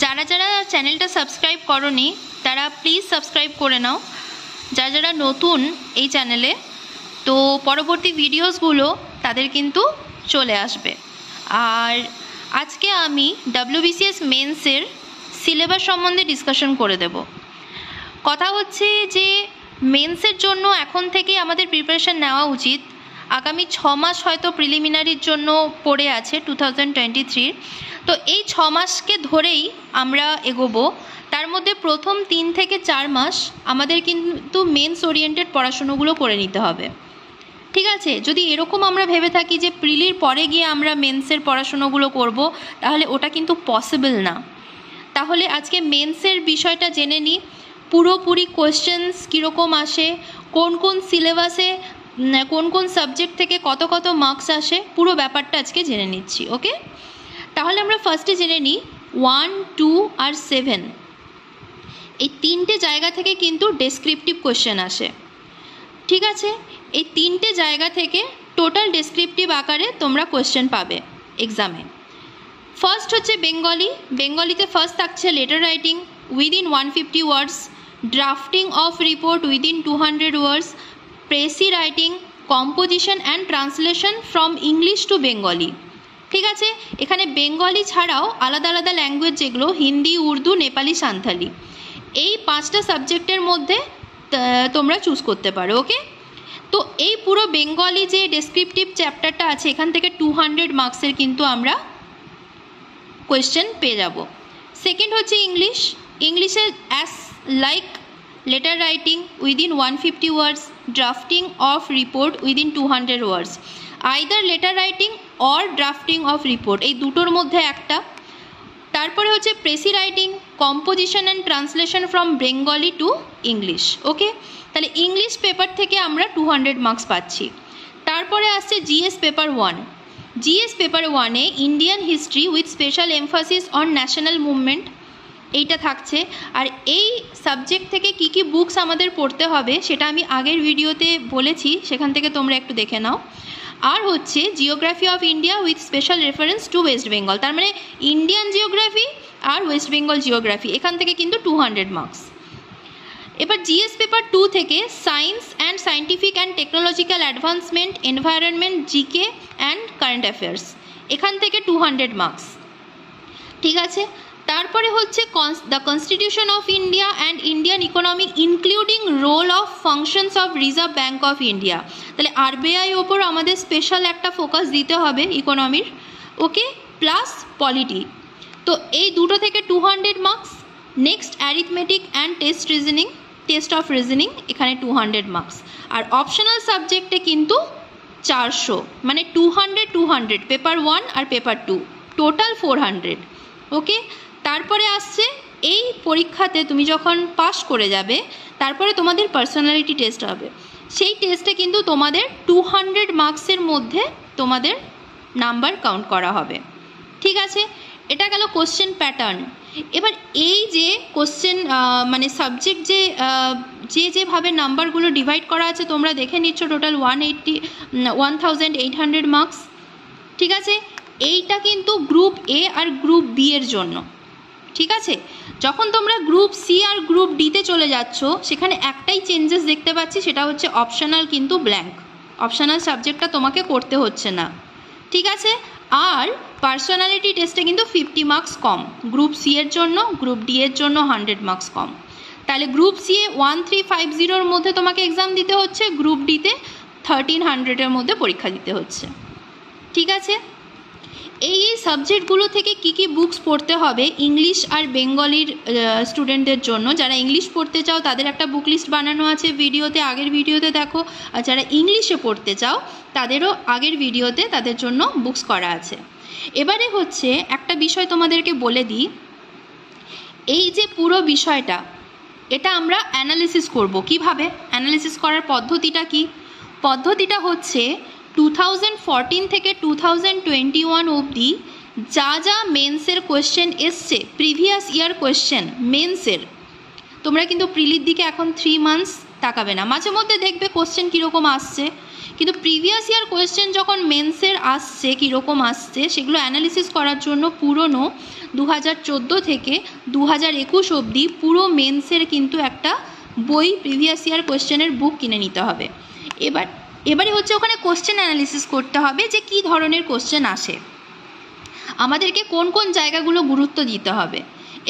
যারা যারা চ্যানেলটা সাবস্ক্রাইব করোনি তারা প্লিজ সাবস্ক্রাইব করে নাও, যারা যারা নতুন এই চ্যানেলে, তো পরবর্তী ভিডিওসগুলো তাদের কিন্তু চলে আসবে। আর আজকে আমি WBCS মেন্সের সিলেবাস সম্বন্ধে ডিসকাশন করে দেব। কথা হচ্ছে যে মেন্সের জন্য এখন থেকে আমাদের প্রিপারেশান নেওয়া উচিত। আগামী 6 মাস হয়তো প্রিলিমিনারির জন্য পড়ে আছে 2023। তো এই 6 মাসকে ধরেই আমরা এগোবো। তার মধ্যে প্রথম 3 থেকে 4 মাস আমাদের কিন্তু মেন্স ওরিয়েন্টেড পড়াশুনোগুলো করে নিতে হবে, ঠিক আছে? যদি এরকম আমরা ভেবে থাকি যে প্রিলির পরে গিয়ে আমরা মেন্সের পড়াশুনোগুলো করব, তাহলে ওটা কিন্তু পসিবল না। তাহলে আজকে মেন্সের বিষয়টা জেনে নিই, পুরোপুরি কোয়েশ্চেন্স কীরকম আসে, কোন কোন সিলেবাসে কোন কোন সাবজেক্ট থেকে কত কত মার্কস আসে, পুরো ব্যাপারটা আজকে জেনে নিচ্ছি। ওকে, তাহলে আমরা ফার্স্টে জেনে নিই 1, 2 আর 7 এই 3টে জায়গা থেকে কিন্তু ডেসক্রিপটিভ কোয়েশ্চেন আসে, ঠিক আছে? এই 3টে জায়গা থেকে টোটাল ডেসক্রিপটিভ আকারে তোমরা কোয়েশ্চেন পাবে এক্সামে। ফার্স্ট হচ্ছে বেঙ্গলিতে ফার্স্ট থাকছে letter writing within 150 words, drafting of report within 200 words, precis writing, composition and translation from English to Bengali, ঠিক আছে? এখানে বেঙ্গলি ছাড়াও আলাদা আলাদা ল্যাঙ্গুয়েজ যেগুলো হিন্দি, উর্দু, নেপালি, সাঁওতালি, এই 5টা সাবজেক্টের মধ্যে তোমরা চুজ করতে পারো। ওকে, তো এই পুরো বেঙ্গলি যে ডেসক্রিপটিভ চ্যাপ্টারটা আছে এখান থেকে 200 মার্কসের কিন্তু আমরা কোয়েশ্চেন পেয়ে যাব। সেকেন্ড হচ্ছে ইংলিশে as like letter writing within 150 words, drafting of report within 200 words, either letter writing or drafting of report, এই দুটোর মধ্যে একটা। তারপরে হচ্ছে precis writing, composition and translation from Bengali to English. Okay, তাহলে ইংলিশ পেপার থেকে আমরা 200 মার্কস পাচ্ছি। তারপরে আসছে জিএস পেপার 1। জিএস পেপার 1-এ Indian history with special emphasis on national movement এইটা থাকছে। আর এই সাবজেক্ট থেকে কি কি বুকস আমাদের পড়তে হবে সেটা আমি আগের ভিডিওতে বলেছি, সেখান থেকে তোমরা একটু দেখে নাও। আর হচ্ছে geography of India with special reference to West Bengal, তার মানে ইন্ডিয়ান জিওগ্রাফি আর ওয়েস্ট বেঙ্গল জিওগ্রাফি, এখান থেকে কিন্তু 200 মার্কস। এবার জিএস পেপার 2 থেকে science and scientific and technological advancement, environment, GK and current affairs, এখান থেকে 200 মার্কস, ঠিক আছে? তারপরে হচ্ছে the constitution of India and Indian economy including role of functions of Reserve Bank of India, তাহলে RBI ওপর আমাদের স্পেশাল একটা ফোকাস দিতে হবে ইকোনমির। ওকে, প্লাস পলিটি, তো এই দুটো থেকে 200 marks. Next arithmetic and test of reasoning, এখানে 200 মার্কস। আর অপশনাল সাবজেক্টে কিন্তু 400, মানে 200 পেপার 1 আর পেপার 2, টোটাল 400। ওকে, তারপরে আসছে এই পরীক্ষাতে তুমি যখন পাস করে যাবে তারপরে তোমাদের পার্সোনালিটি টেস্ট হবে। সেই টেস্টে কিন্তু তোমাদের 200 মার্কসের মধ্যে তোমাদের নাম্বার কাউন্ট করা হবে, ঠিক আছে? এটা গেল কোশ্চেন প্যাটার্ন। এবার এই যে কোশ্চেন মানে সাবজেক্ট যেভাবে নাম্বারগুলো ডিভাইড করা আছে তোমরা দেখে নিচ্ছ, টোটাল 1800 মার্কস, ঠিক আছে? এইটা কিন্তু গ্রুপ এ আর গ্রুপ বি এর জন্য, ঠিক আছে? যখন তোমরা গ্রুপ সি আর গ্রুপ ডিতে চলে যাচ্ছ সেখানে একটাই চেঞ্জেস দেখতে পাচ্ছি, সেটা হচ্ছে অপশনাল কিন্তু ব্ল্যাঙ্ক, অপশনাল সাবজেক্টটা তোমাকে করতে হচ্ছে না, ঠিক আছে? আর পার্সোনালিটি টেস্টে কিন্তু 50 মার্কস কম, গ্রুপ সি এর জন্য, গ্রুপ ডি এর জন্য 100 মার্কস কম। তাহলে গ্রুপ সি এ 1350-এর মধ্যে তোমাকে এক্সাম দিতে হচ্ছে, গ্রুপ ডিতে 1300-এর মধ্যে পরীক্ষা দিতে হচ্ছে, ঠিক আছে? এই সাবজেক্টগুলো থেকে কি কি বুকস পড়তে হবে ইংলিশ আর বেঙ্গলির স্টুডেন্টদের জন্য, যারা ইংলিশ পড়তে চাও তাদের একটা বুক লিস্ট বানানো আছে ভিডিওতে, আগের ভিডিওতে দেখো। আর যারা ইংলিশে পড়তে চাও তাদেরও আগের ভিডিওতে তাদের জন্য বুকস করা আছে। এবারে হচ্ছে একটা বিষয় তোমাদেরকে বলে দিই, এই যে পুরো বিষয়টা এটা আমরা অ্যানালিসিস করব। কিভাবে অ্যানালিসিস করার পদ্ধতিটা কি? পদ্ধতিটা হচ্ছে 2014 থেকে 2021 অবধি যা যা মেন্সের কোয়েশ্চেন এসছে, প্রিভিয়াস ইয়ার কোয়েশ্চেন মেন্সের, তোমরা কিন্তু প্রিলির দিকে এখন 3 মান্থস তাকাবে না, মাঝে মধ্যে দেখবে কোশ্চেন কীরকম আসছে, কিন্তু প্রিভিয়াস ইয়ার কোয়েশ্চেন যখন মেন্সের আসছে, কীরকম আসছে সেগুলো অ্যানালিসিস করার জন্য পুরনো 2014 থেকে 2021 অবধি পুরো মেন্সের কিন্তু একটা বই, প্রিভিয়াস ইয়ার কোয়েশ্চেনের বুক কিনে নিতে হবে। এবারে হচ্ছে ওখানে কোশ্চেন অ্যানালিসিস করতে হবে যে কী ধরনের কোশ্চেন আসে, আমাদেরকে কোন কোন জায়গাগুলো গুরুত্ব দিতে হবে,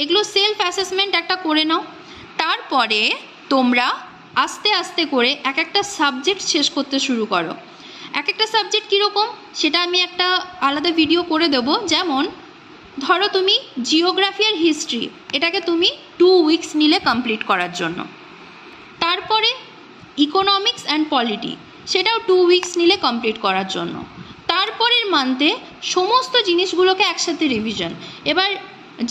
এগুলো সেলফ অ্যাসেসমেন্ট একটা করে নাও। তারপরে তোমরা আস্তে আস্তে করে এক একটা সাবজেক্ট শেষ করতে শুরু করো। এক একটা সাবজেক্ট কীরকম সেটা আমি একটা আলাদা ভিডিও করে দেব। যেমন ধরো তুমি জিওগ্রাফি আর হিস্ট্রি, এটাকে তুমি 2 উইকস নিলে কমপ্লিট করার জন্য। তারপরে ইকোনমিক্স অ্যান্ড পলিটি, সেটাও 2 উইকস নিলে কমপ্লিট করার জন্য। তারপরের মান্থে সমস্ত জিনিসগুলোকে একসাথে রিভিশন। এবার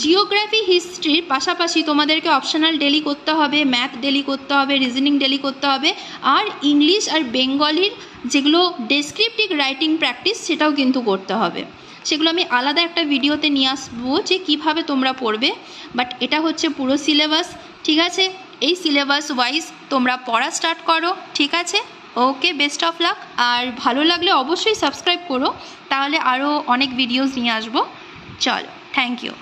জিওগ্রাফি হিস্ট্রির পাশাপাশি তোমাদেরকে অপশনাল ডেলি করতে হবে, ম্যাথ ডেলি করতে হবে, রিজনিং ডেলি করতে হবে, আর ইংলিশ আর বেঙ্গলির যেগুলো ডেসক্রিপটিভ রাইটিং প্র্যাকটিস সেটাও কিন্তু করতে হবে। সেগুলো আমি আলাদা একটা ভিডিওতে নিয়ে আসবো যে কীভাবে তোমরা পড়বে। বাট এটা হচ্ছে পুরো সিলেবাস, ঠিক আছে? এই সিলেবাস ওয়াইজ তোমরা পড়া স্টার্ট করো, ঠিক আছে? ওকে, বেস্ট অফ লাক। আর ভালো লাগলে অবশ্যই সাবস্ক্রাইব করো, তাহলে আরও অনেক ভিডিওস নিয়ে আসবো। চলো, থ্যাংক ইউ।